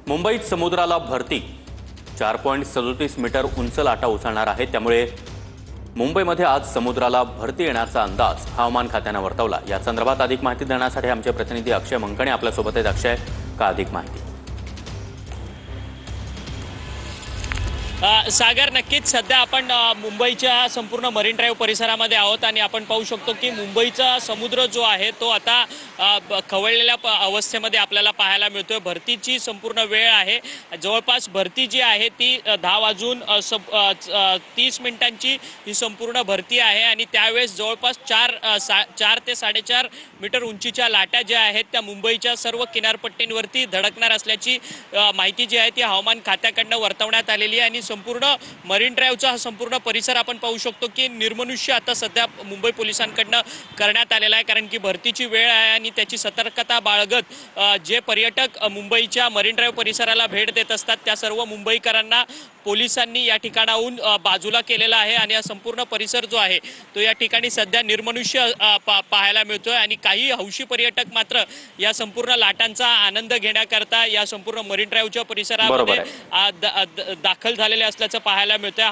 मुंबईत समुद्राला भरती 4.37 मीटर उंच लाटा उसळणार आहे। त्यामुळे मुंबईमध्ये आज समुद्राला भरती येण्याचा अंदाज हवामान खात्याने वर्तवला। या संदर्भात अधिक माहिती देण्यासाठी आमचे प्रतिनिधी अक्षय मंकणे आपल्या सोबत आहेत। अक्षय, का अधिक माहिती? सागर, नक्कीच सध्या आपण मुंबईच्या संपूर्ण मरीन ड्राईव्ह परिसरामध्ये आहोत आणि आपण पाहू शकतो की मुंबईचा समुद्र जो आहे तो आता खवळलेल्या अवस्थेमध्ये आपल्याला पाहायला मिळतोय। भरतीची संपूर्ण वेळ आहे, जवळपास भरती जी आहे ती 10:30 मिनिटांची ही संपूर्ण भरती आहे आणि त्यावेळेस जवळपास 4 ते 4.5 मीटर उंचीच्या लाटा ज्या आहेत त्या मुंबईच्या सर्व किनारपट्टींवरती धडकणार असल्याची माहिती जी आहे ती हवामान खात्याकडनं वर्तवण्यात आलेली आहे। आणि संपूर्ण मरीन ड्राईव्हचा हा संपूर्ण परिसर आपण पाहू शकतो की निर्मनुष्य आता सध्या मुंबई पोलिसांकडनं करण्यात आलेला आहे, कारण की भरतीची वेळ आहे आणि त्याची सतर्कता बाळगत जे पर्यटक मुंबईच्या मरीन ड्राईव्ह परिसराला भेट देत असतात त्या सर्व मुंबईकरांना पोलिसांनी या ठिकाणाहून बाजूला केलेला आहे आणि हा संपूर्ण परिसर जो आहे तो या ठिकाणी सध्या निर्मनुष्य पाहायला मिळतोय। आणि काही हौशी पर्यटक मात्र या संपूर्ण लाटांचा आनंद घेण्याकरता या संपूर्ण मरीन ड्राईव्हच्या परिसरामध्ये दाखल झालेले असल्याचं पाहायला मिळतंय।